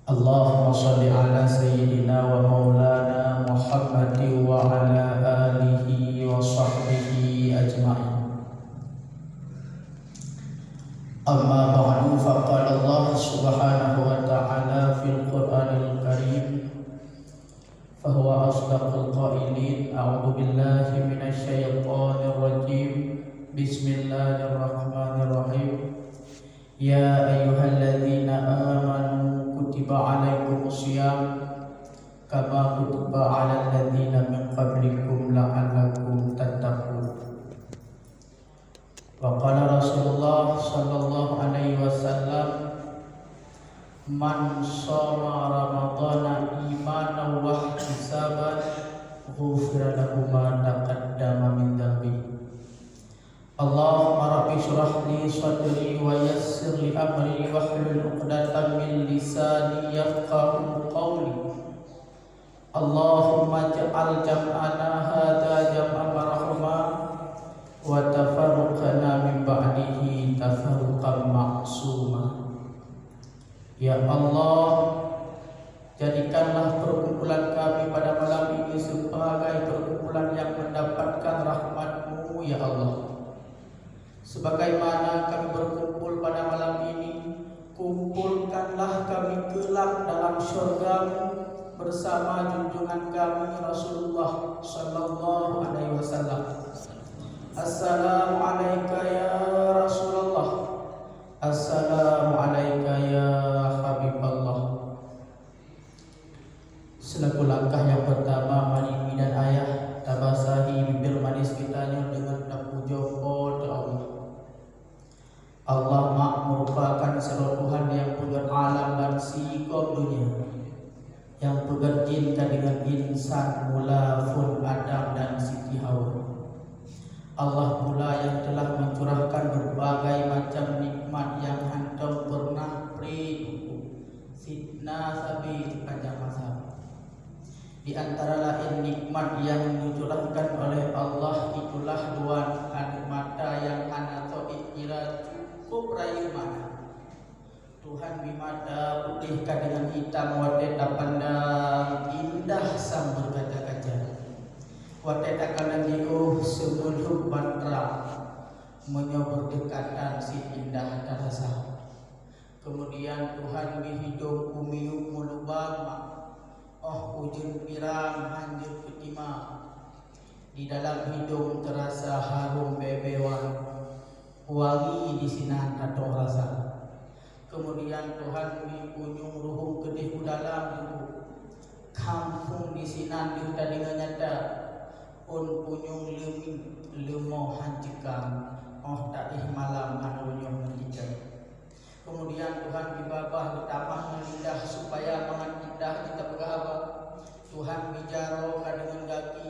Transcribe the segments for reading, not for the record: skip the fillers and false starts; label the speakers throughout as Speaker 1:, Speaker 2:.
Speaker 1: Allahumma salli ala sayyidina wa maulana Muhammadin wa ala alihi wa sahbihi ajma'in. Amma ba'du, faqala Allah subhanahu wa ta'ala fil Qur'anil Karim, fahuwa asdaqul qailin. A'udzu billahi minasy syaithanir rajim. Bismillahirrahmanirrahim. Ya ayyuhalladzina amanu kutiba alaikumus syiyam kama kutiba alal ladzina min qablikum la'allakum tattaqun. Wa qala Rasulullah sallallahu alaihi wasallam, man shoma ramadhana imanan wa ihtisaban ghufira lahu ma taqaddama min dhanbi. Allahumma rabbi shrah li sadri wa yassir li amri wahlul 'uqdatam min lisani yafqahu qawli. Allahumma ij'al jam'ana hadza jam'an marhuma wa tafarruqana min ba'dihi tafarruqan ma'suma. Ya Allah, jadikanlah perkumpulan kami pada malam ini sebagai perkumpulan yang mendapatkan rahmat-Mu, ya Allah. Sebagaimana kami berkumpul pada malam ini, kumpulkanlah kami kelak dalam syurga-Mu bersama junjungan kami Rasulullah sallallahu alaihi wasallam. Assalamu alayka ya Rasulullah. Assalamu alayka ya Habiballah. Selaku langkah yang pertama, mari ibu dan ayah tabasahi bibir manis kita dengan puja kepada Allah. Allah merupakan seluruh Tuhan yang punya alam dan sikap dunia, yang pekerjinkan dengan insan mula fun Adam dan Siti Hawa. Allah pula yang telah mencurahkan berbagai macam nikmat yang antum pernah beri fitnah sabi sepanjang masa. Di antara lain nikmat yang dicurahkan oleh Allah itulah dua mata yang anato ikira cukup rayu mana. Tuhan bimata putihkan dengan hitam, wadeta pandang indah sang berkaca-kaca. Wadeta kanan diuh sebelum mantra menyobor dekatan si indah terasa. Kemudian Tuhan bihidung umiuk mulubang ujun pirang hanjur ketima. Di dalam hidung terasa harum bebewan, wangi di sinan tato rasa. Kemudian Tuhan punyung ruhung kedih dalam tubuh, kampung di sinan di hutan dengan nyata. Punyung lemo hancikam taih malam anunyong mendikan. Kemudian Tuhan bibabah bertambah menindah supaya mengindah kita bergaba. Tuhan bijaro dengan gaki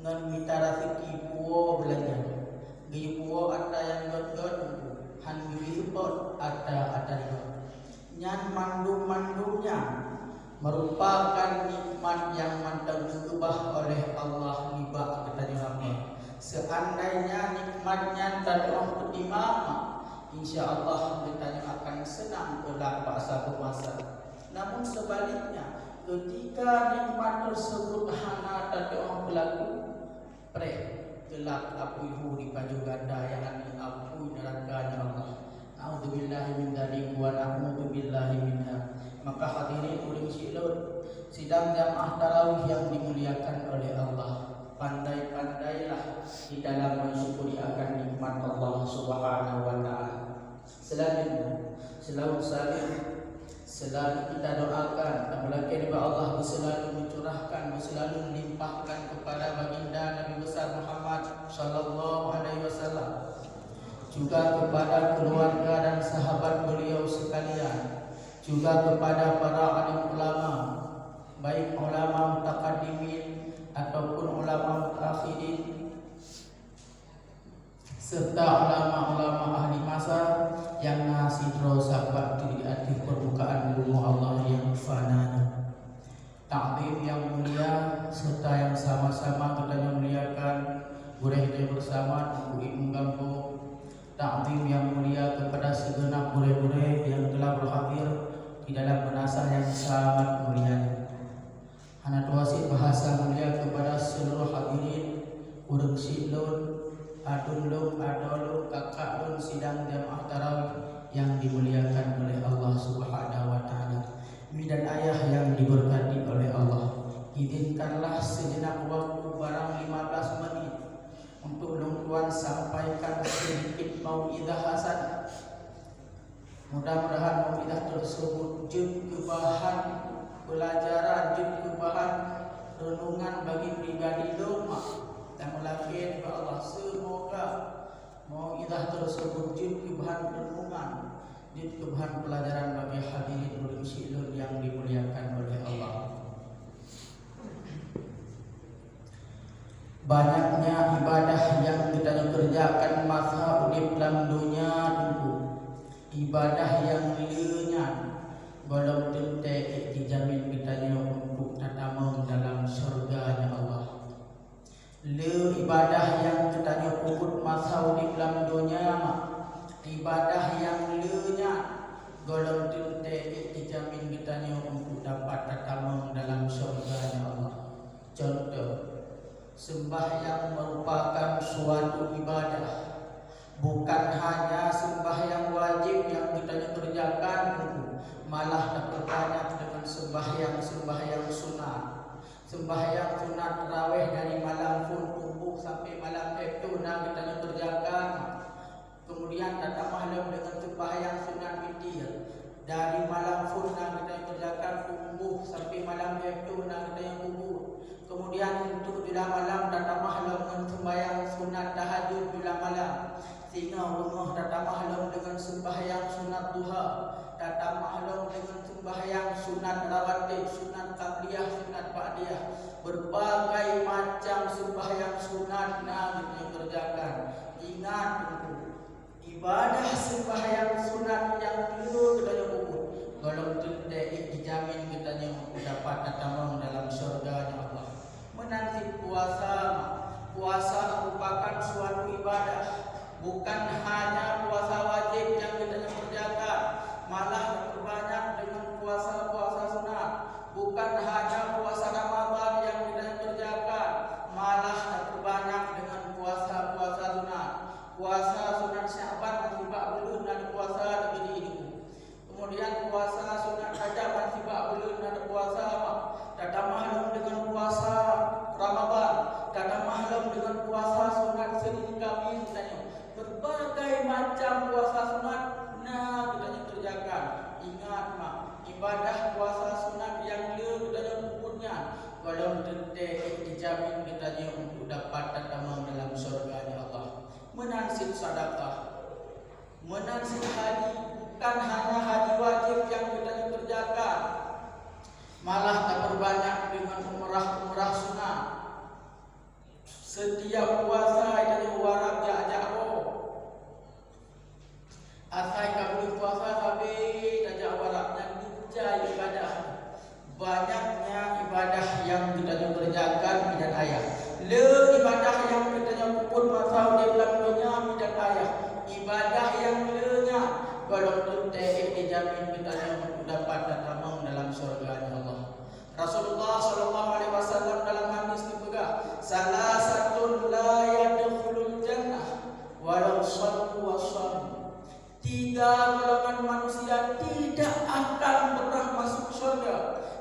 Speaker 1: ngan mitara seki puo belanja. Di puo ada yang got-got, han bibot ada nyan mandum-mandumnya merupakan nikmat yang mandang diubah oleh Allah nibak katanya apa. Seandainya nikmatnya tadong ketimama, insyaallah kita akan senang kelak paksa bermasa. Namun sebaliknya, ketika nikmat tersebut hana tadong berlaku, gelap apu di baju ganda yang apu neraka Allah. A'udzubillahi min dzalik wa na'udzubillahi minha. Maka hadirin uling silur, sidang jamaah tarawih yang dimuliakan oleh Allah, pandai-pandailah di dalam mensyukuri akan nikmat Allah Subhanahu wa taala. Selanjutnya, selalu kita doakan apalagi kepada Allah selalu mencurahkan, selalu melimpahkan kepada baginda Nabi besar Muhammad sallallahu alaihi wasallam, juga kepada keluarga dan sahabat beliau sekalian, juga kepada para alim ulama, baik ulama mutaqaddimin ataupun ulama mutakhirin, serta ulama-ulama ahli masa yang ngasih terus sahabat di atas permukaan bumi Allah yang fana. Ta'zim yang mulia serta yang sama-sama kita muliakan boleh kita bersama Ibu Menggampo ta'zim yang mulia kepada segenap murid-murid yang telah berhadir di dalam jenazah yang sangat mulia. Anak wasit bahasa mulia kepada seluruh hadirin, urang silun, adun lum, adolum, kakak lum sidang jamaah tarawih yang dimuliakan oleh Allah Subhanahu wa taala. Ibu dan ayah yang diberkati oleh Allah, izinkanlah sejenak waktu barang 15 menit untuk Long Tuan sampaikan sedikit mau'izah hasanah. Mudah-mudahan mau'izah tersebut jud ke bahan pelajaran, jud ke bahan renungan bagi pribadi Long dan melakir kepada Allah. Semoga mau'izah tersebut jud ke bahan renungan, jud ke bahan pelajaran bagi hadirin urang silun yang dimuliakan oleh Allah. Banyaknya ibadah yang kita kerjakan masa urip dalam dunia itu, ibadah yang lenyap, golong tentek dijamin kita untuk tatamang dalam surganya Allah. Le ibadah yang kita puput masa urip dalam dunia, ibadah yang lenyap, golong tentek dijamin kita untuk dapat tatamang dalam surganya Allah. Contoh, sembahyang merupakan suatu ibadah, bukan hanya sembahyang wajib yang kita kerjakan, malah terbanyak dengan sembahyang sunat. Sembahyang sunat tarawih dari malam pun tumbuh sampai malam itu kita kerjakan. Kemudian datang malam dengan sembahyang sunat witir dari malam pun kita kerjakan tumbuh sampai malam itu kita kubur. Kemudian untuk bila malam datang malam dengan sembahyang sunat tahajud bila malam. Sehingga rumah datang malam dengan sembahyang sunat duha, datang malam dengan sembahyang sunat rawatib, sunat qabliyah, sunat ba'diyah. Berbagai macam sembahyang sunat yang kerjakan. Ingat itu, ibadah sembahyang sunat yang perlu kita kubur. Kalau tidak dijamin kita dapat datang dalam surganya Allah. Menanti puasa merupakan suatu ibadah, bukan hanya puasa wajib yang kita kerjakan, malah terbanyak dengan puasa-puasa sunat. Bukan hanya puasa Ramadan yang kita kerjakan, malah terbanyak dengan puasa-puasa sunat. Puasa sunat Sya'ban masih 4 bulan dan puasa negeri ini. Kemudian puasa sunat Rajab masih 4 bulan dan puasa datang malam dengan puasa Ramadan, datang malam dengan puasa sunat Senin Kamis. Berbagai macam puasa sunat kita kerjakan. Ingat ibadah puasa sunat yang kita punya, kalau tentek dijamin kita untuk dapat datang dalam surganya Allah. Menansib sedekah, menansib haji, bukan hanya haji wajib yang kita kerjakan, malah tak berbanyak dengan umrah sunat. Setiap puasa itu warak ja'ja'ro, asai kabul puasa sampai tajak warak dan dijai ibadah. Banyaknya ibadah yang kita kerjakan dan ayah. Le ibadah yang kita puput masa di dalam dunia dan ayah. Ibadah yang lenya kalau tentek dijamin kita dapat datang dalam surga Allah. Rasulullah sallallahu alaihi wasallam dalam hadis berkata, salah satu la yadkhulul jannah walau sallu wa sallu. 3 golongan manusia tidak akan pernah masuk surga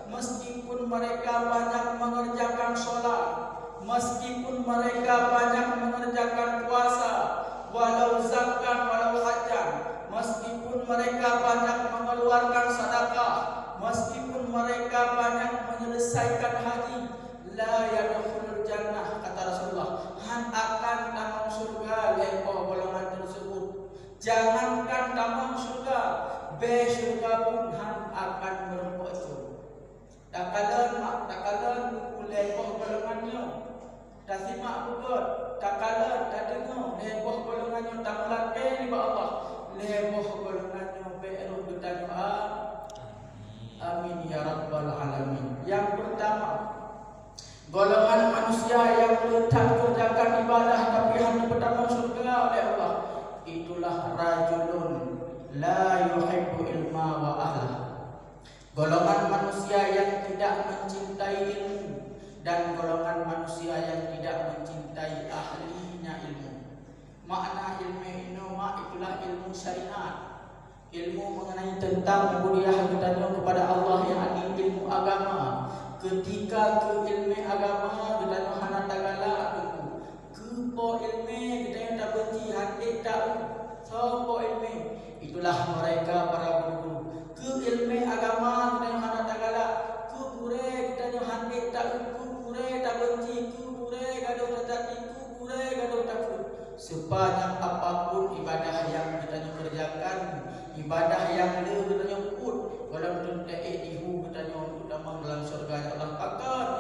Speaker 1: meskipun mereka banyak mengerjakan sholat, meskipun mereka banyak mengerjakan puasa, walau zakat, walau hajat, meskipun mereka banyak mengeluarkan sedekah, meskipun mereka banyak menyelesaikan haji, la yadkhulul jannah, kata Rasulullah, han akan tamang surga lepo golongan tersebut. Jangankan tamang surga, be surga pun han akan merempok itu. Takalan lepo golongannya, tak simak pukul, takalan tak dengar lepo golongannya, tak melakir di Allah, lepo golongannya be eruh bertanya. Amin ya rabbal alamin. Yang pertama, golongan manusia yang tetap kerjakan ibadah tapi hanya bertambah surga oleh Allah, itulah yuhibbu ilma wa ahlah. Golongan manusia yang tidak mencintai ilmu dan golongan manusia yang tidak mencintai ahlinya ilmu. Makna ilmu itulah ilmu syariat, ilmu mengenai tentang ubudiyah kita kepada Allah, yang ilmu agama. Ketika ke ilmu agama kita hana tagala aku ke po ilmu kita tak benci hati tahu so po ilmu, itulah mereka para guru. Ke ilmu agama kita hana tagala ke pure kita hati tahu ke pure tak benci ke pure gaduh terjadi ke pure gaduh takut. Sebanyak apapun ibadah yang kita kerjakan, ibadah yang kita put kalau kita ihu kita utama dalam surga Allah pakar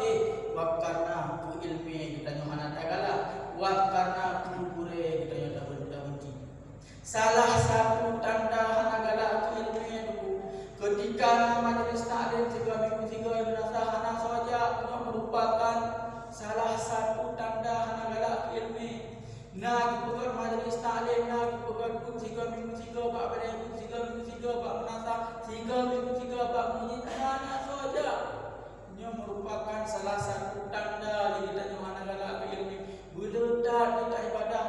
Speaker 1: wakarna ku ilmi kita hana tagala wakarna ku pure kita benci. Salah satu tanda hana gala ku ilmi itu ketika majelis taklim 3 minggu 3 binasa hana saja merupakan salah satu tanda hana gala ku ilmi. Nah, bukan majelis taklim, nah bukan pun 3 minggu 3 bab pada 3 minggu 3 bab menasa 3 minggu 3 bab menyitaan saja. Ini merupakan salah satu tanda di kita Yohana gala ilmi. Berdekat kita ibadah,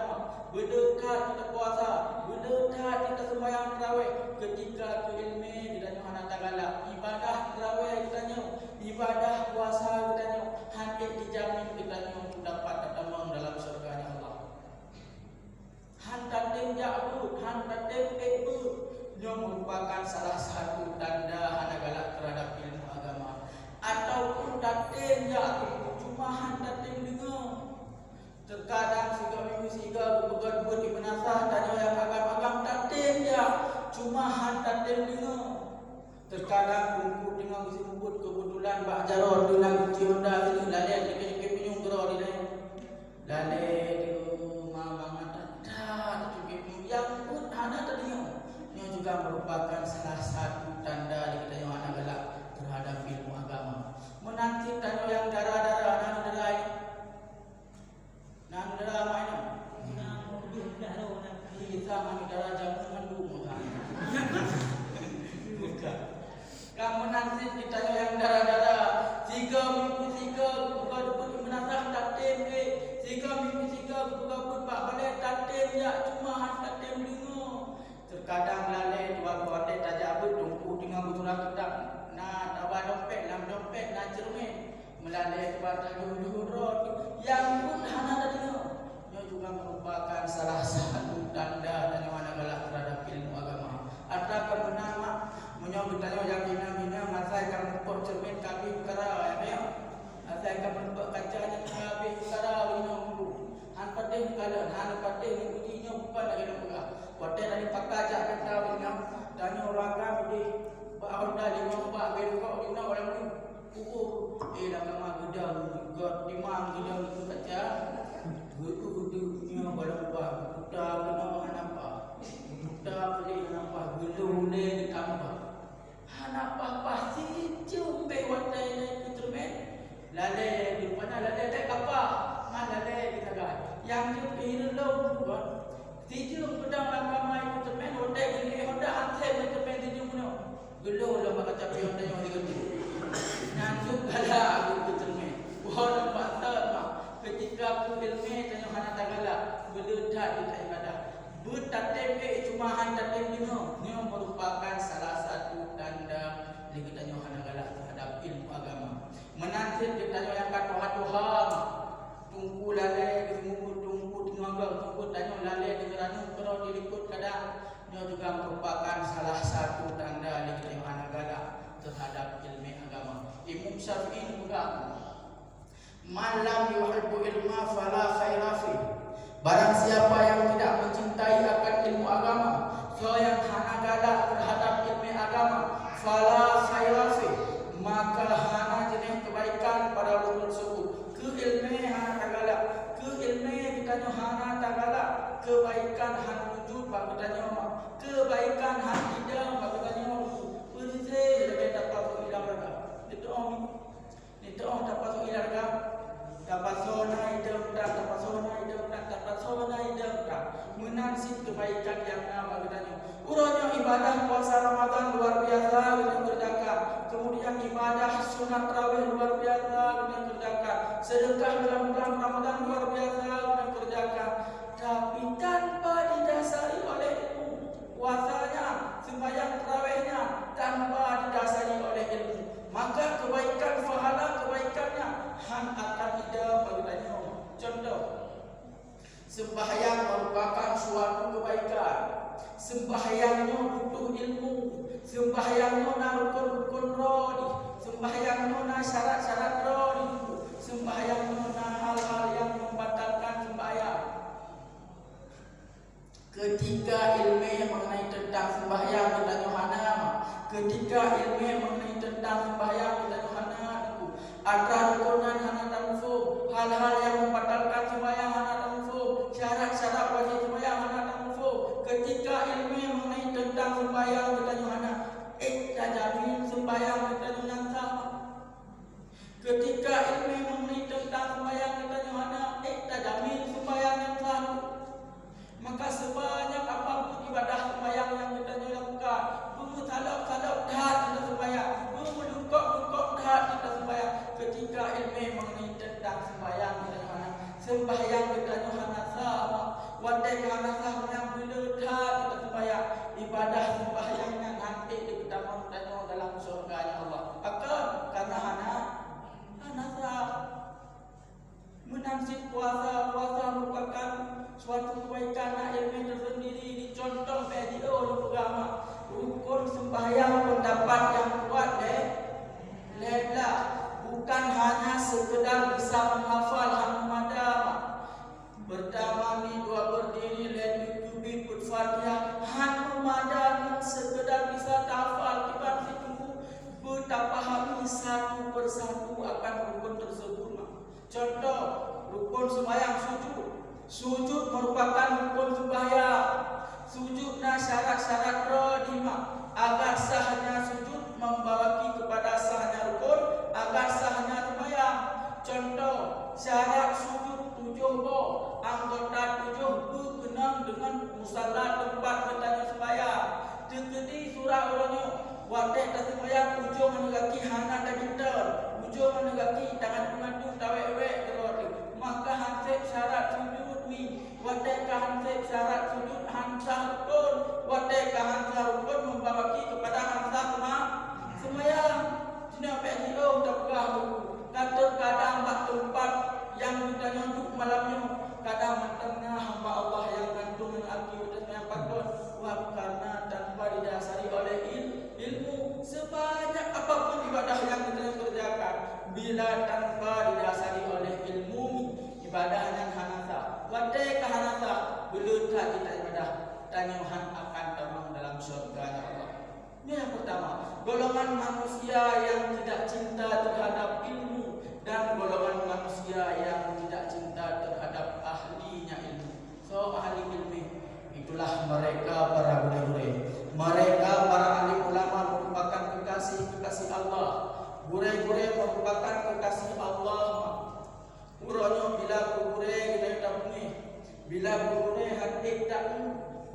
Speaker 1: berdekat kita puasa, berdekat kita sembahyang tarawih. Ketika ke ilmi kita Yohana tagala ibadah tarawih kita ibadah puasa kita hampir dijamin kita dapat ketemu dalam surga Allah. Hantar jauh, hantar ikut. Dia merupakan salah satu tanda hana galak terhadap ilmu agama. Ataupun tatim jauh, cuma hantar dengar. Terkadang minggu 3 berbuat di penasah tanya yang agam-agam tatim jauh, cuma hantar dengar. Terkadang kumpul dengan musim rumput kebetulan Pak Jarod dengan kunci Honda ini lalai dikit-dikit penyung geror ini. Lalai yang pun hana tadinya. Ini juga merupakan salah satu tanda di kita yang hana galak terhadap ilmu agama. Menanti tanya yang darah-darah nanu darah ini. Nanu darah apa ini? Kita mani darah jamu mandu bukan. Bukan. Kamu nanti ditanya yang darah-darah 3 minggu 3 buka dukut menasah tatim 3 minggu 3 buka pun pak balik tatim ya cuma hantar terkadang lalai dua kuartai tajak abut tungku dengan butulah kedap na tawa dompet lam dompet na cermin melalai ke batas dulu yang pun hana tadinya. Ia juga merupakan salah satu tanda dan mana galak terhadap ilmu agama. Ataupun menama menyambut tanya yang bina-bina masa akan membuat cermin kami perkara ya masa akan membuat kacanya kami perkara minum han patih kala han patih ni ujinya bukan lagi nak buka. Wadah dari pakar ajak kata dengan tanya orang kami di Honda di Mambak berukau di orang ni pukul dah kama gedang juga dimang gedang itu saja gedungnya balapa kita kena nampak kita beli nampak gelung ni ditambah nampak pasti jumpa wadah ni instrumen lalai di mana lalai tak apa mana lalai kita kan yang jumpa hidup bukan tijung pedang langkamai itu temen Honda gini Honda anthem itu temen tijung punya geluh lah maka capai Honda yang diganti nanduk gala aku itu temen wah nampak tak ketika aku ilmi tanya hana tagala berdekat kita ibadah bertatem cuma hana tatem ini merupakan salah satu tanda di kita hana gala terhadap ilmu agama. Menanti kita yang kata Tuhan tunggu lalai tunggu tanya lalai dengan kalau diliput kadang dia juga merupakan salah satu tanda di kita hana gala terhadap ilmu agama. Imam Syafi'i juga malam yuhibbu ilma fala khaira fi. Barang siapa yang tidak mencintai akan ilmu agama, so yang hana gala terhadap ilmu agama, fala khaira fi, maka hana jenis kebaikan pada orang tersebut. Ke ilmu hana gala, ke ilmu kita hana tagala, kebaikan hana wujud bagi kita kebaikan hana tidak bagi kita berizin lebih dapat hilang raga. Itu orang dapat hilang raga. Dapat zona hidup dan dapat zona hidup dan dapat zona hidup dan menansi kebaikan yang nama kita. Urutnya ibadah puasa Ramadan na syarat-syarat sembahyang na hal-hal yang membatalkan sembahyang. Ketika ilmu mengenai tentang sembahyang kita Yohana, ketika ilmu mengenai tentang sembahyang kita Yohana, ada rukunan hana tamfu, hal-hal yang membatalkan sembahyang hana tamfu, syarat-syarat wajib sembahyang hana tamfu. Ketika ilmu mengenai tentang sembahyang kita Yohana, jamin sembahyang kita Yohana. Ketika ilmu mengenai tentang sembahyang kita Yohana, jamin sembahyang yang sah. Maka sebanyak apapun ibadah sembahyang yang kita lakukan, salap-salap dah kita sembahyang, melukok-lukok dah kita sembahyang. Ketika ilmu mengenai tentang sembahyang kita Yohana, sembahyang kita Yohana sama, wadai Yohana sama yang bila dah kita sembahyang, ibadah sembahyang yang nanti kita tanya dalam surga Allah. Akan karena hana sah. Menansib puasa merupakan suatu kebaikan ilmu tersendiri. Dicontoh video agama, rukun sembahyang pendapat yang kuat lelah, bukan hanya sekedar bisa menghafal Muhammadah berdamami dua berdiri lelah Fatihah Muhammadah sekedar bisa tahfal kita itu bertapahami satu persatu akan rukun tersebut. Contoh rukun sembahyang sujud merupakan rukun sembahyang. Sujudnya syarat-syarat rodima agar sahnya sujud membawaki kepada sahnya rukun agar sahnya sembahyang. Contoh syarat sujud 7 anggota 7 berkenaan dengan musalla tempat bertanya sembahyang. Tekedi surah orangnya wadah tak sembahyang ujung menegaki hana digital, ujung menegaki tangan pengadu tawek-wek terus. Maka hansip syarat sujud ni, wadah hansip syarat sujud hansah rukun, wadah hansah rukun membawaki kepada hansah sembahyang. Cina PSO tak pegah kadang-kadang bak tempat yang kita nyonduk malamnya, kadang matangnya hamba Allah yang gantung aki dan yang patut wah karena tanpa didasari oleh ilmu. Sebanyak apapun ibadah yang kita kerjakan, bila tanpa didasari oleh ilmu, ibadah yang hanasa wadai kahanasa belum kita ibadah tanyuhan akan terbang dalam surga Allah. Ini yang pertama, golongan manusia yang tidak cinta terhadap ilmu dan golongan manusia yang tidak cinta terhadap ahlinya ilmu. So ahli ilmu itulah mereka para guru-guru, mereka para alim ulama merupakan kekasih Allah. Guru-guru merupakan kekasih Allah. Urangnya bila guru kita tabungi, bila guru hati tak,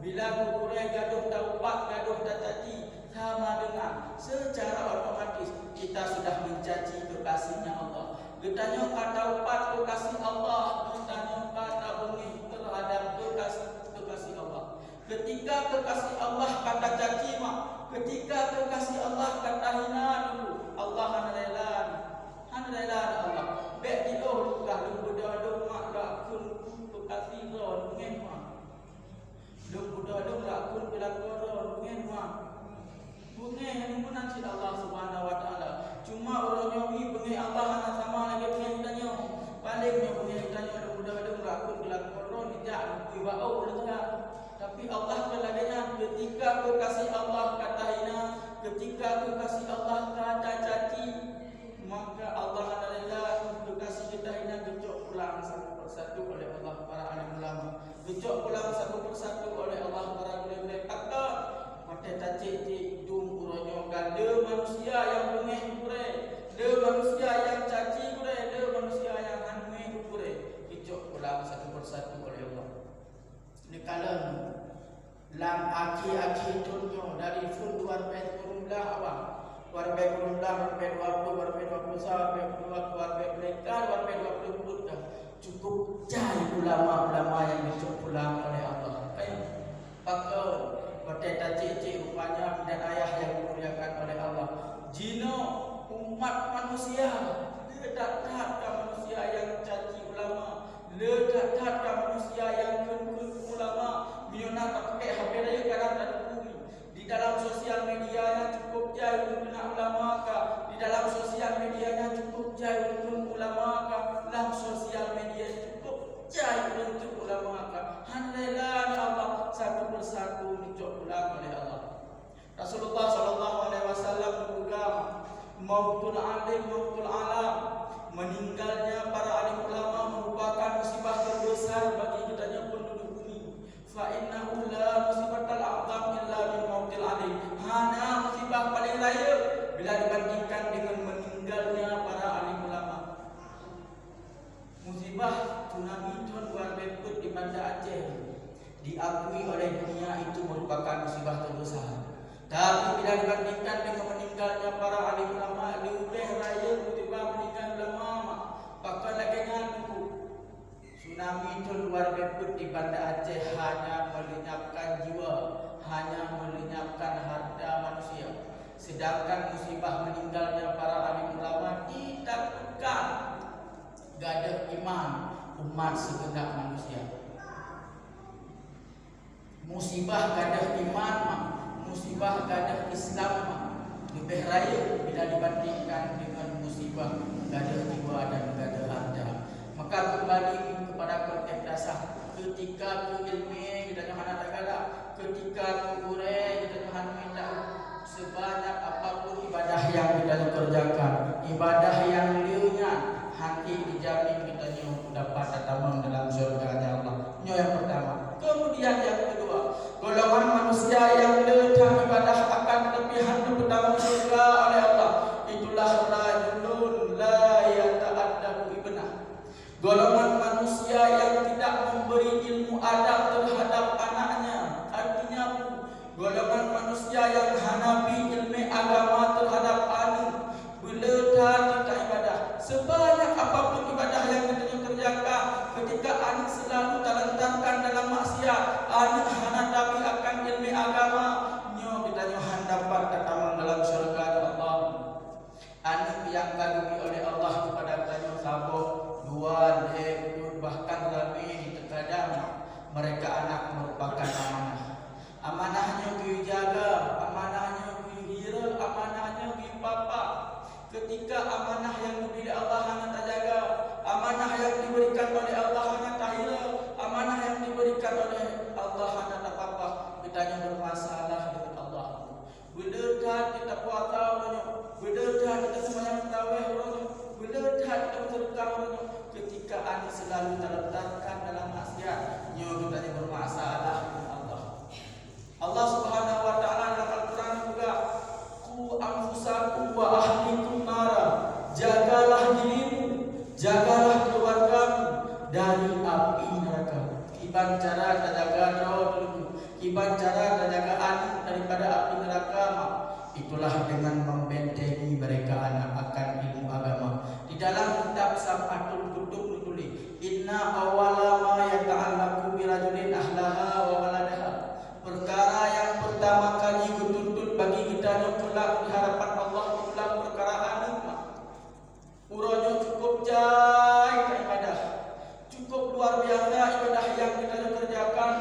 Speaker 1: bila guru gaduh taubat gaduh tataji, sama dengan secara otomatis kita sudah mencaci kekasihnya Allah. Ditanya kata upat kekasih Allah, ditanya kata bunyi terhadap kekasih Allah. Ketika kekasih Allah kata caci mak, ketika kekasih Allah kata hina dulu, Allah hanrelan Allah. Baik dia lukah lumbuda mak lakun kekasih ron ngen mak. Lumbuda lakun belakon ngen mak. Bungai yang menanti Allah Subhanahu Wa Taala. Cuma orangnya ni bungai Allah hanya sama lagi bungai tanya. Palingnya bungai tanya ada mudah-mudahan lakun belakon tidak lupa bau letak. Tapi Allah kelaganya ketika kekasih Allah kata hina, ketika kekasih Allah kata caci, maka Allah adalah kekasih kita hina gecok pulang satu persatu oleh Allah para alim ulama. Gecok pulang satu persatu oleh Allah para ulama. Kata mata tacik dum uronyo gade manusia yang bengeh kure, de manusia yang caci kure, de manusia yang hanme kure. Gecok pulang satu persatu oleh Allah. Ini kalau lam aki tunyo dari full 240 awak, 240, 220 cukup cari ulama-ulama yang gecok pulang oleh Allah. Pakau Kota cicik rupanya dan ayah yang dimuliakan oleh Allah. Jino umat manusia, ledak-ledak manusia yang caci ulama, ledak-ledak manusia yang kena ulama, miona tak pakai HP raya kadang tak bumi. Di dalam sosial medianya cukup jauh kena ulama ka, di dalam sosial medianya jai untuk ulama ka dalam sosial media, cukup jai untuk ulama ka. Alhamdulillah Allah satu persatu dicok ulama oleh Allah. Rasulullah sallallahu alaihi wasallam berpegang mautul alim mautul alam, meninggalnya para alim ulama merupakan musibah terbesar bagi kita penduduk bumi. Fa innahu la musibatal a'zam illa min mautil alim. Hanya musibah paling raya bila dibandingkan dengan meninggalnya para alim ulama. Musibah tsunami tahun 2000 di Banda Aceh diakui oleh dunia itu merupakan musibah terbesar. Tapi bila dibandingkan dengan meninggalnya para alim ulama, lebih raya musibah meninggal ulama. Bahkan lagi ngaku tsunami tahun 2000 di Banda Aceh hanya melenyapkan jiwa, hanya melenyapkan harta manusia. Sedangkan musibah meninggalnya para alim ulama ditakutkan gadah iman umat segenap manusia. Musibah gadah iman, musibah gadah Islam lebih raya bila dibandingkan dengan musibah gadah jiwa dan gadah harta. Maka kembali kepada konteks dasar, ketika ku ilmi kita jangan ada kala, ketika ku ure kita jangan minta sebanyak apapun ibadah yang kita kerjakan, ibadah yang liunya hati dijamin kita dapat datang dalam surga Allah. Ini yang pertama. Kemudian yang kedua, golongan manusia yang letah ibadah akan kelebihan bertanggung surga oleh Allah. Itulah rajulun la yata'addabu ibnah. Golongan manusia yang tidak memberi ilmu adab terhadap anaknya. Artinya golongan manusia yang hanabi ilmu agama terhadap anak. Beletah kita ibadah. Sebanyak apapun ibadah yang kita kerjakan, ketika anak selalu terlantarkan dalam maksiat, anak hanabi akan ilmu agama, nyo kita nyohan dapat kataman dalam syurga Allah. Anak yang kagumi oleh Allah kepada kita sabuk dua lekor bahkan lebih di terkadang mereka anak merupakan amanah. Amanahnya dijaga, amanahnya dihira, amanahnya dipapa. Ketika amanah yang diberi Allah hanya terjaga, amanah yang diberikan oleh Allah hanya tahira, amanah yang diberikan oleh Allah hanya tak apa-apa, kita yang bermasalah dengan Allah. Bedahkan kita puasa orang, bedahkan kita sembahyang tarawih orang, bedahkan kita bersedekah orang. Ketika anak selalu terletakkan dalam maksiat, nyo kita yang bermasalah dengan Allah. Allah Subhanahu wa taala dalam Al-Quran juga, ku anfusakum wa ahlikum nara, jagalah dirimu, jagalah keluargamu dari api neraka. Iban cara terjaga dulu, iban cara terjaga anak daripada api neraka. Itulah dengan membentengi mereka anak akan ilmu agama. Di dalam kitab Safatul Kutub ditulis, inna awwala ma yata'allaqu bi rajulin ahlaha wa waladaha. Perkara yang pertama kali dituntut bagi kita kelak di hadapan Allah itulah perkara anak. Uranya cukup jai ibadah, cukup luar biasa ibadah yang kita kerjakan.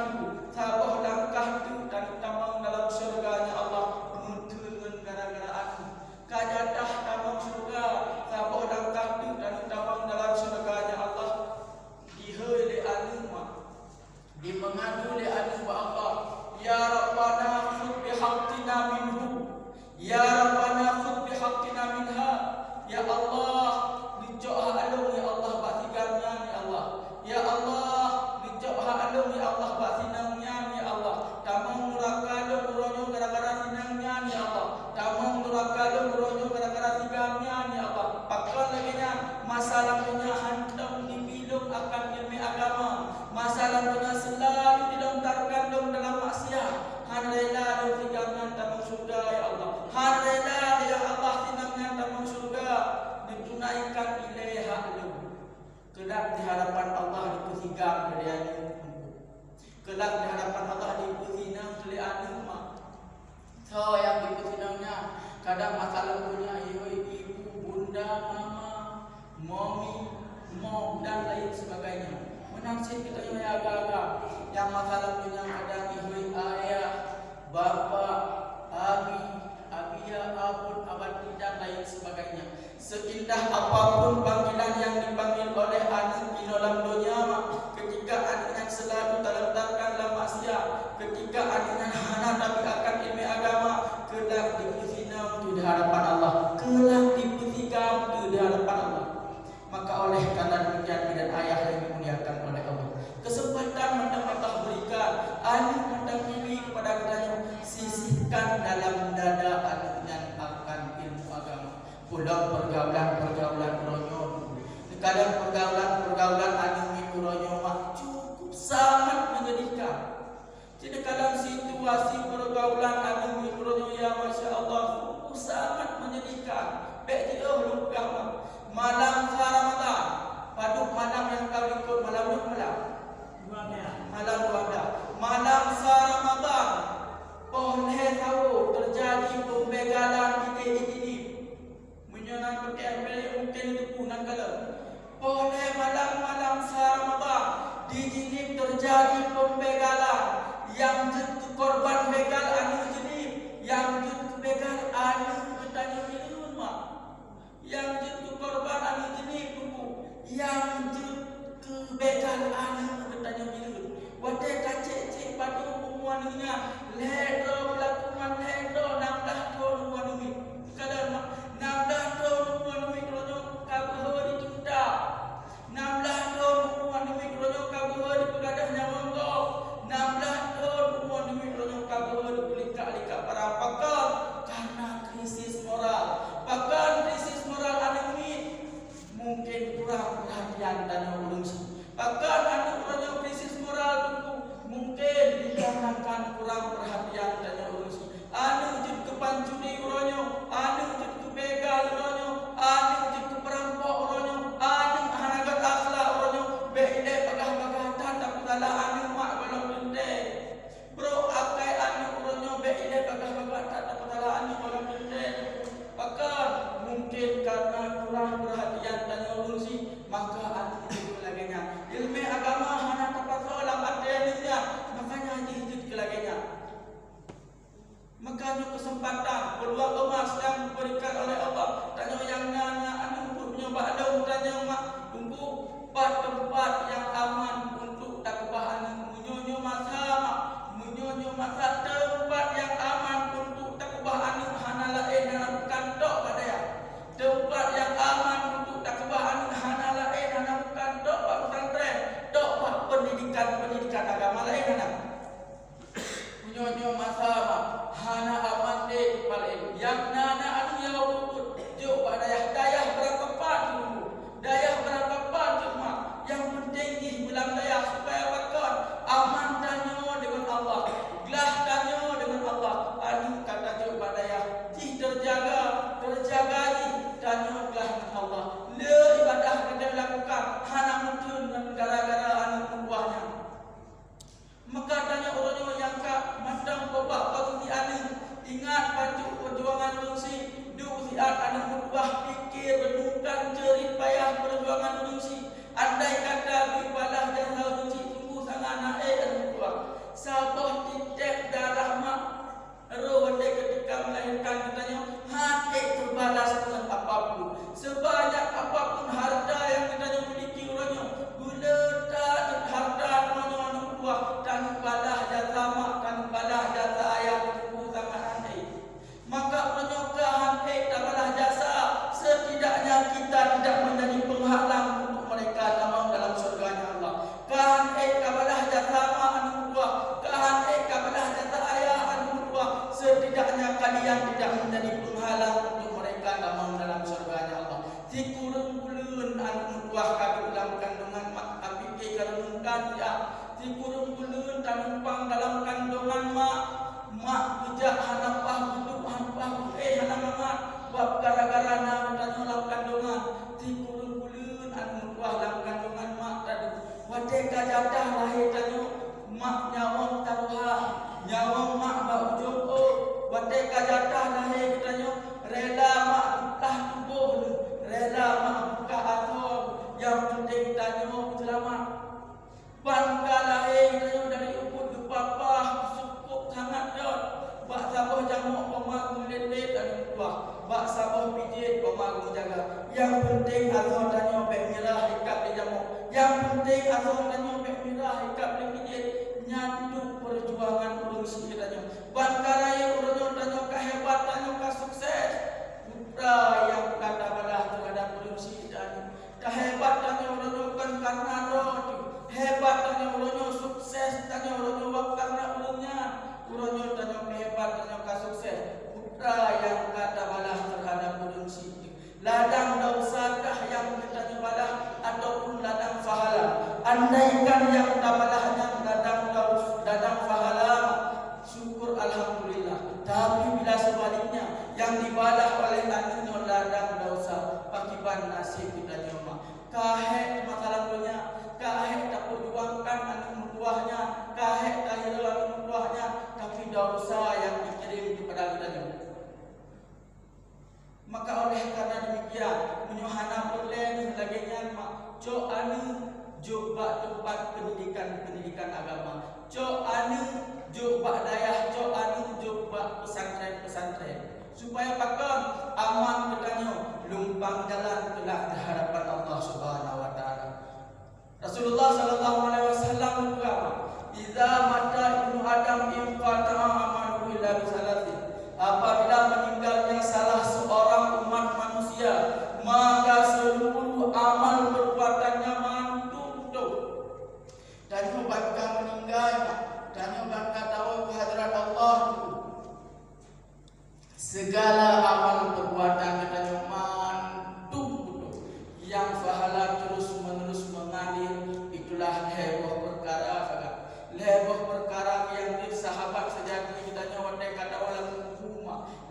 Speaker 1: Sabah langkah itu dan tamang dalam syurganya Allah menuntut dengan gara-gara aku. Kajadah tamang syurga, sabah langkah itu dan tamang dalam syurganya Allah. Dihai le anu, dimengadu le anu Allah. Ya Rabbana khudh bihaqqina minhu, ya Rabbana khudh bihaqqina minha. Ya Allah, dicok alung ya Allah batigamnya ya Allah. Ya Allah, dicok alung ya Allah batinangnya ya Allah. Tamang neraka dong uronyo gara-gara sinangnya ya Allah. Tamang neraka dong uronyo gara-gara tigamnya ya Allah. Pakal lagi nya masalahnya hantam dibilung akan ilmu agama. Masalahnya selalu dilontarkan dong dalam maksiat. Alhamdulillah dong tigamnya tamang surga ya Allah. Alhamdulillah ya Allah tinangnya tamang surga. Ditunaikan ilaiha lu. Kelak di hadapan Allah dipusigam dari anu. Kelak di hadapan Allah dipusinang dari anu. So yang dipusinangnya kadang masalah punya ibu, bunda, mama, mommy, mom dan lain sebagainya. Menaksir kita yang agak-agak. Yang masalah punya kadang ibu, ayah, bapa, abi, abia, abun, abadi dan lain sebagainya. Seindah apapun panggilan yang dipanggil oleh anak di dalam dunia, ketika anaknya selalu terletakkan dalam maksiat, ketika anaknya hana tapi akan ilmu agama, kelak dipuzina di hadapan Allah, kelak dipuzina di hadapan Allah. Maka oleh karena demikian dan ayah yang dimuliakan oleh Allah, kesempatan yang Allah berikan anak mentang ini kepada katanya, sisihkan dalam dada anaknya akan ilmu agama. Pulang pergaulan ronyo, kadang pergaulan anime ronyo cukup sangat menyedihkan. Jadi dalam situasi pergaulan anime ronyo ya masya Allah sangat menyedihkan. Baik dia lupa malam Ramadan, paduk malam yang kau ikut malam malam 12 malam Ramadan. Oleh tahu terjadi pembegalan ide-ide menyonan pakai mungkin itu punan kala. Oleh malam-malam Ramadan di sini terjadi pembegalan yang jatuh korban begal anu jenib, yang jatuh begal anu bertanya miliun mak, yang jatuh korban anu jenib buku, yang jatuh begal anu bertanya miliun. Wadai kacik-cik padu umuannya ledo lakukan ledo nambah do umuannya kadang nambah do umuannya krono kabuhori tunda nambah do umuannya krono kabuhori pegadah nyawanggo nambah do umuannya krono kabuhori lika-lika para pakar karena krisis moral. Bahkan krisis moral ini mungkin kurang perhatian dan urus. Bahkan ada krisis moral mungkin dikarenakan kurang perhatian dan urus. Anu jud kepancuni uronyo, anu jud kebegal uronyo, anu jud keperampok uronyo, anu hanagat akhlak uronyo, beide pagah-pagahatan tak salah anu mak belum bende. Bro akai anu uronyo beide pagah-pagahatan tak salah anu belum bende. Bahkan mungkin karena kurang perhatian dan urus maka anu itu laginya. Ilmu agama hana tapasolah adanya, makanya hidup kelagenya. Makanya kesempatan peluang emas yang diberikan oleh Allah. Tanya yang nanya anu punya bakdo tanya mak tunggu tempat yang aman untuk takbah munyonyo masa tempat yang aman untuk takbah anu hana lain dalam kantor badaya. Tempat yang aman untuk takbah anu hana lain dalam kantor pak pesantren, tok pak pendidikan agama lain hana. Munyonyo masa hana aman deh paling yang nana anu yang luput jo dayah berangkapan dulu dayah berangkapan cuma yang penting di bulan dayah supaya bakar aman danyo dengan Allah gelah danyo dengan Allah anu kata jo dayah ji terjaga danyo gelah dengan Allah le ibadah kita lakukan hana mudun gara-gara anu buahnya. Maka tanya orang yang kak madang babak bagi anu ingat baju perjuangan Indonesia du siat anu berbuah pikir renungkan cerit payah perjuangan Indonesia. Andai kata ibadah dan Indonesia sungguh sangat naik dan berbuah sabah titik darah mak roh ketika melahirkan katanya hati terbalas dengan apapun sebanyak apapun harta yang katanya miliki orangnya gula tak harta orangnya berbuah dan balah jasa mak dan balah jasa ayah sungguh sangat aneh. Maka orangnya hantai dan balah jasa setidaknya kita tidak menjadi penghalang untuk mereka dalam surganya Allah. Hantai dan balah jasa mak anu berbuah, hantai dan balah jasa ayah anu berbuah, setidaknya kalian tidak menjadi penghalang untuk mereka dalam surganya Allah. Si kurung-kurun anu berbuah kami dalam kandungan mak tapi kerenungkan ya. Si kurung-kurun dan numpang dalam kandungan mak bujak hanapah hidup hanapah hana mangat bab gara-gara na dalam kandungan. Si kurung-kurun anu berbuah dalam kandungan mak tadi wadai kajadah lahir tanyo mak nyawang taruhan nyawang mak bau joko wadai kajadah lahir tanyo rela mak buka tubuh rela mak buka asal yang penting tanyo selamat. Bangka lahir tanyo dari ibu bapa cukup sangat jauh bak sabah jamuk pemak kulit dan berubah. Bak sabah pijit bama jaga. Yang penting azhar dan nyobek mirah ikat di jamu. Yang penting azhar dan nyobek mirah ikat di pijit. Nyandu perjuangan urung sikitanya. Ban karaya urung danyo kehebatannya ka sukses. Putra yang kata balah terhadap urung sikitanya. Kehebatannya urung kan karena roti. Hebatannya urung sukses tanya urung karena urungnya. Urung danyo kehebatannya ka sukses. Putra yang kata balah terhadap urung sikit. Ladang dausakah yang kita balah ataupun ladang fahala. Andaikan yang dabalahnya ladang fahala, syukur alhamdulillah. Tapi bila sebaliknya yang dibalah oleh anino ladang dausa, pakiban nasib kita nyoma. Kahe masalah dunia, kahe tak perjuangkan anu tuahnya, kahe tak hilang anu tuahnya, tapi dausa yang dikirim kepada kita nyoma. Maka oleh karena demikian menyuhana berlen lagi nyanma jo anu jo bak tempat pendidikan agama, jo anu jo bak dayah, jo anu jo bak pesantren supaya pakon aman bertanya lumpang jalan kelak di hadapan Allah Subhanahu wa taala. Rasulullah sallallahu alaihi wasallam berkata, "Idza mata ibnu Adam inqata amalu illa bi salatin." Apabila meninggalnya salah seorang umat manusia, maka seluruh amal perbuatannya mantuk. Dan bakal meninggal, dan bakal tahu kehadiran Allah. Segala amal perbuatan kita mantuk. Yang pahala terus menerus mengalir, itulah heboh perkara. Heboh perkara yang sahabat sejati kita nyawa kata walau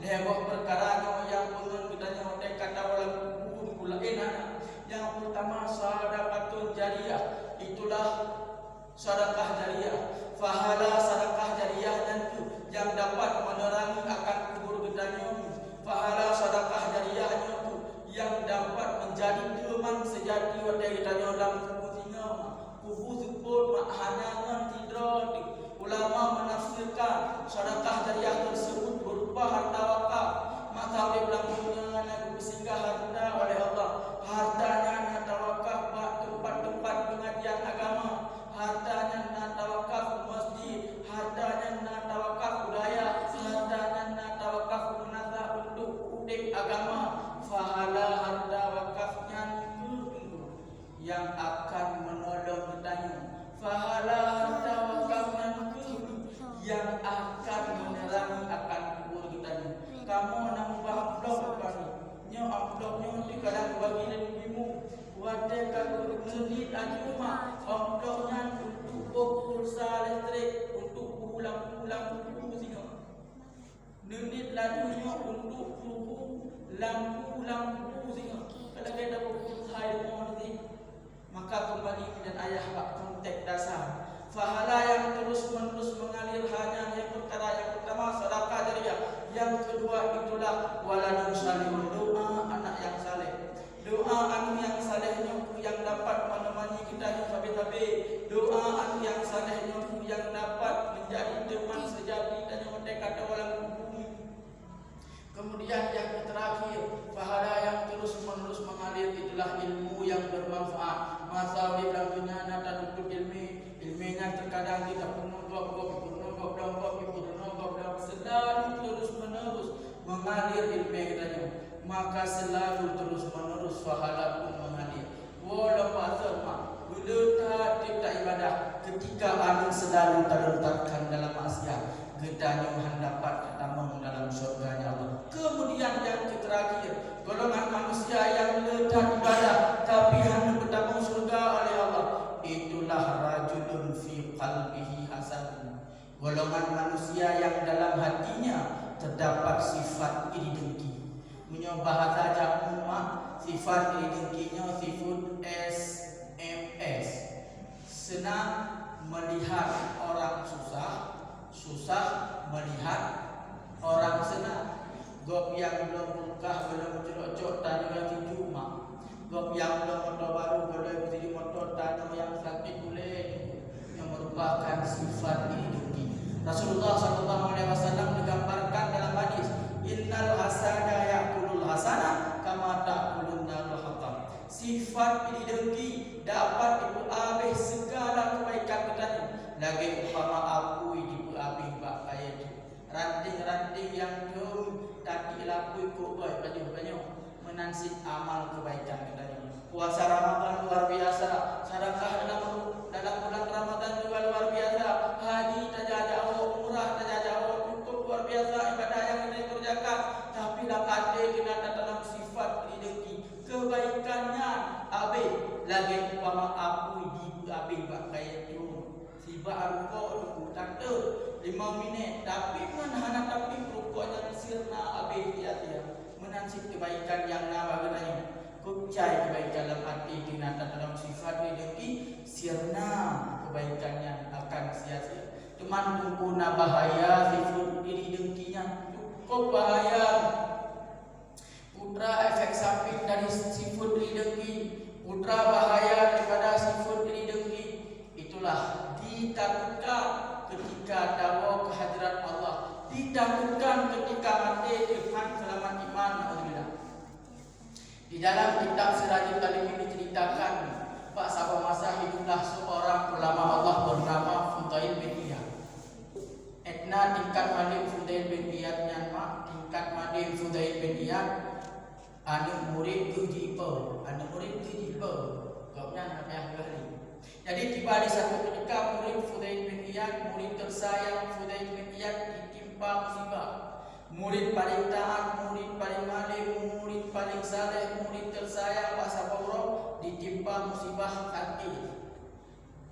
Speaker 1: leboh perkara yang pengen kita nyawa kata walau pula enak. Yang pertama sedekah jariyah, itulah sedekah jariyah. Fahala sedekah jariyah itu yang dapat menerangi akan kubur kita nyawa. Fahala sedekah jariyah itu yang dapat menjadi teman sejati wadai kita nyawa dalam kubur nyawa. Kubur support makhanangan tidro. Ulama menafsirkan sedekah jariyah tersebut berupa harta wakaf. Maka oleh belakangnya Nabi bersinggah harta oleh Allah. Hartanya nata wakaf bak tempat-tempat pengajian agama. Hartanya nata wakaf masjid. Hartanya nata wakaf budaya. Hartanya nata wakaf menata untuk udik agama. Fahala harta wakafnya yang akan menolong bertanya. Fahala harta wakafnya yang akan menerangi akan kubur kita ni. Kamu nak ubah blog apa ni? Nyo blog nyo di kadang bagi ibu wate kalau menit aja rumah. Blognya untuk pulsa listrik, untuk pulang-pulang sini. Menit lagi nyo untuk lampu sini. Kalau kita pulsa ini maka kembali dan ayah bak kontek dasar. Fahala yang terus-menerus mengalir hanya yang perkara yang pertama sedekah jariyah. Yang kedua itulah waladun salihun, doa anak yang saleh. Doa anu yang salehnya yang dapat menemani kita sampai-sampai. Doa anu yang salehnya yang dapat menjadi teman sejati dan yang kata walang bumi. Kemudian yang terakhir, fahala yang terus-menerus mengalir itulah ilmu yang bermanfaat. Masa di dalam dunia nata tutup ilminya terkadang kita penonggok selalu terus-menerus mengalir ilmu kita. Maka selalu terus-menerus fahala pun mengalir. Walau pasal bila kita ibadah ketika anu selalu terletakkan dalam maksiat, kita yang dapat tamang dalam surganya Allah. Kemudian yang terakhir, golongan manusia yang letak ibadah tapi hanya bertamang surga oleh Allah, itulah rajulun fi qalbihi hasan. Golongan manusia yang dalam hatinya terdapat sifat iri dengki. Punya bahasa Jawa sifat iri dengkinya sifat SMS. Senang melihat orang susah melihat orang senang. Gop yang belum buka, belum cerok-cerok tanya yang tujuh mak. Gop yang belum motor baru, belum tujuh motor tanya yang sakit boleh. Yang merupakan sifat ini. Rasulullah SAW digambarkan dalam hadis, Innal hasada menansib amal kebaikan katanya. Puasa Ramadan luar biasa, sedekah dalam bulan Ramadan juga luar biasa, haji tak jauh, umrah tak jauh, cukup luar biasa ibadah yang kita kerjakan. Tapi lah ada kena dalam sifat rezeki kebaikannya abe lagi umpama aku di abe pakai itu siba arko tak ada 5 minit tapi menhana tapi rukuknya sirna abe dia menansib kebaikan yang nabaganya kucai kebaikan dalam hati dinata dalam sifat rezeki sirna kebaikannya akan sia-sia. Teman tungkuna bahaya sifat diri dengkinya cukup bahaya. Putra efek samping dari sifat diri dengki, putra bahaya daripada sifat diri dengki. Itulah ditakutkan ketika dakwah kehadirat Allah, ditakutkan ketika mati Tuhan selamat iman. Di dalam kitab Sirajul Talim ini diceritakan Pak sahabat masa hiduplah seorang ulama Allah bernama Fudail bin Iyad. Etna tingkat madim Fudail bin Iyad nyanma tingkat madim Fudail bin Iyad anu murid kejipa, anu murid kejipa. Kau nak yang kali. Jadi tiba di satu ketika murid Fudail bin Iyad, murid tersayang Fudail bin Iyad ditimpa musibah. Murid paling taat, murid paling alim, murid paling saleh, murid tersayang Pak Sabawro ditimpa musibah sakit.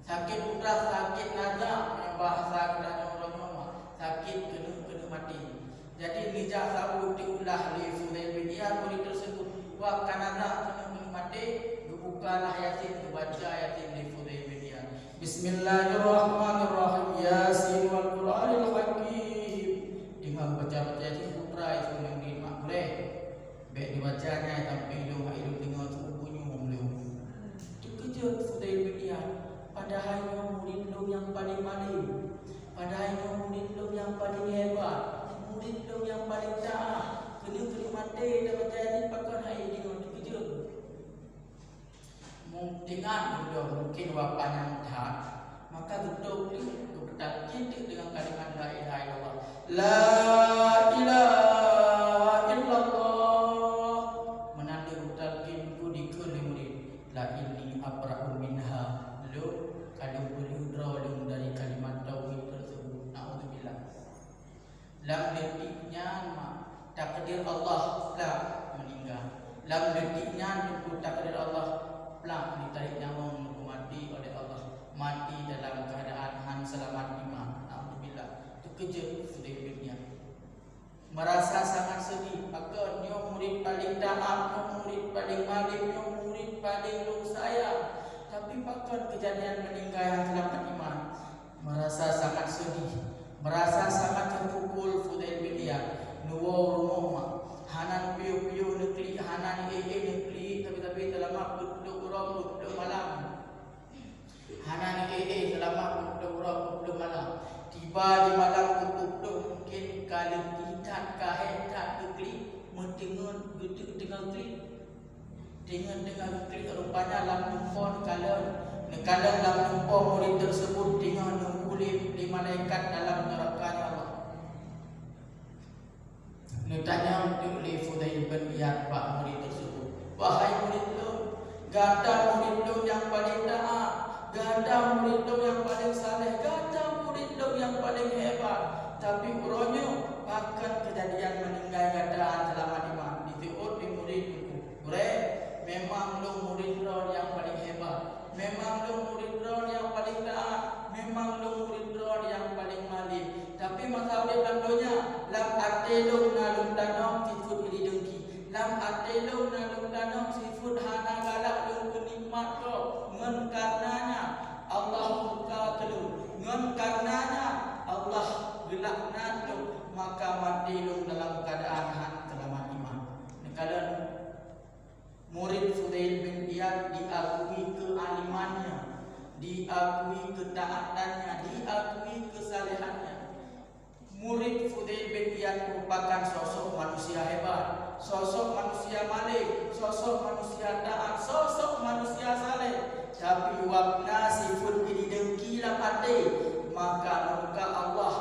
Speaker 1: Sakit putra, sakit naga, yang bahasa kita orang sakit kena mati. Jadi nijah sabu diulah li Fudail bin Iyad murid tersebut wa kanana kena mati, bukalah yasin kebaca yasin li Fudail bin Iyad. Bismillahirrahmanirrahim. Yasin wal Qur'anil Hakim. Dengan baca-baca itu putra itu yang dimak boleh. Baik dibacanya sampai hidung dengar bunyi beliau. Terkejut Fudail bin Iyad. Padahal murid lu yang paling malim, padahal murid lu yang paling hebat, murid lu yang paling taat, kena mati dan menjadi pakar hai dia terkejut. Mungkin bapaknya taat, maka betul kita cinta dengan kalimat la ilaha illallah. La ilaha illallah menandu talqin ku dikuli murid. La inni abra'u minha. Lu kadang boleh drolong dari kalimat tauhid tersebut. Naudzubillah. Lam detiknya takdir Allah telah meninggal. Lam detiknya tunggu takdir Allah telah ditarik nyawa mati oleh Allah. Mati dalam keadaan selamat iman. Alhamdulillah. Terkejut Fudail bin Iyad. Merasa sangat sedih. Maka nyo murid paling taat, nyo murid paling malim, nyo murid paling lu sayang. Tapi pakar kejadian meninggal yang selamat iman. Merasa sangat sedih, merasa sangat terpukul Fudail bin Iyad. Nuwa rumah hanan piu-piu negeri, hanan negeri, tapi selama duduk malam. Hanan selama duduk malam. Tiba di malam duduk mungkin kali tidak kahetat negeri mendengar dengan klik. Dengan klik rupanya lam pon kalau lam pon murid tersebut dengan nunggu di malaikat dalam neraka Allah. Ditanya untuk li Fudail bin Iyad Pak murid tersebut, wahai murid lu, gada murid lu yang paling taat, gada murid lu yang paling saleh, gada murid lu yang paling hebat, tapi uronyo akan kejadian meninggal gadaan selamat iman ditiut di murid itu. Memang lu murid lu yang paling hebat, memang lu murid lu yang paling taat, memang lu murid lu yang paling malim. Tapi masalah bandonya lam atelung nalung tanam sifut iri dengki, lam atelung nalung tanam sifut hana galak lu kenikmat kau. Ngen karenanya Allah murka kelu, ngen karenanya Allah gelakna lu, maka mati lu dalam keadaan selamat iman. Kalau murid Fudail bin Iyad diakui kealimannya, diakui ketaatannya, diakui kesalehannya. Murid Fudail bin Iyad merupakan sosok manusia hebat, sosok manusia malim, sosok manusia taat, sosok manusia saleh. Tapi wakna sifut ini dengki lam hati, maka muka Allah,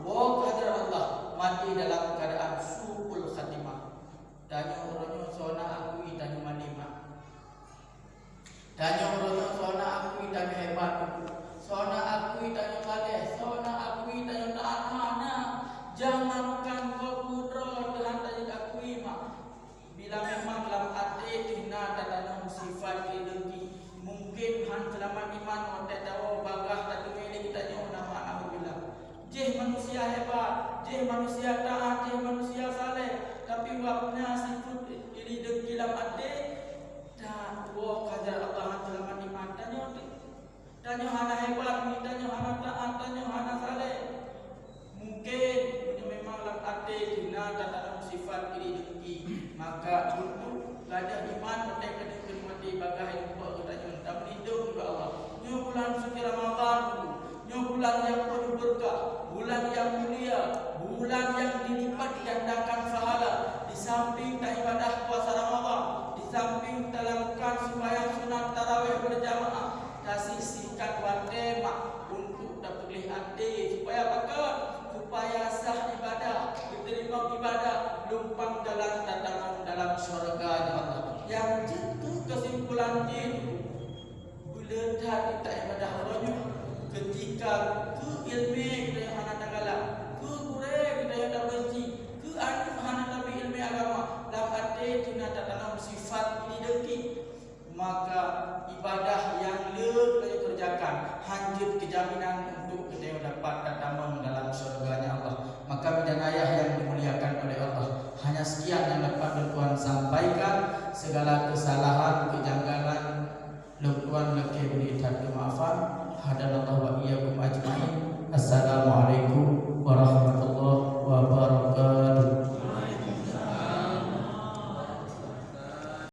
Speaker 1: hadrat Allah mati dalam keadaan suul khatimah. Tanya orangnya sona aku bila memang dalam hati tina dalam sifat rezeki mungkin han selamat iman otak tahu bagah tak ini kita nyawa nama anak bila je manusia hebat, je manusia taat, je manusia saleh, tapi waktunya sifat diri rezeki dalam hati dah buah kajar Allah selamat iman tanya hana hebat, tanya hana taat, tanya hana saleh mungkin memang dalam hati tina dalam sifat diri rezeki maka untuk ada iman mereka dikermati bagai lupa ketanya tak hidup juga Allah nyo bulan suci Ramadan nyo bulan yang penuh berkah bulan yang mulia bulan yang dilipat gandakan pahala di samping tak ibadah puasa Ramadan di samping tak lakukan sembahyang sunat tarawih berjamaah tak sisihkan tema untuk dapat lihat supaya apa supaya sah ibadah diterima ibadah lumpang jalan dalam syurga Allah yang itu kesimpulan itu bila dah kita ibadah rohnya ketika ke ilmu kita yang hana tagala ke kurang kita yang tak benci ke anu hana tapi ilmu agama dalam hati tina dalam sifat ini deki maka ibadah yang kita kerjakan hancur kejaminan untuk kita yang dapat datang dalam surganya Allah. Maka bidan ayah yang dimuliakan oleh Allah, hanya sekian yang dapat Tuhan sampaikan. Segala kesalahan, kejanggalan, Tuhan laki beri kemaafan. Hadanallahu wa iyyakum ajmain. Assalamualaikum warahmatullahi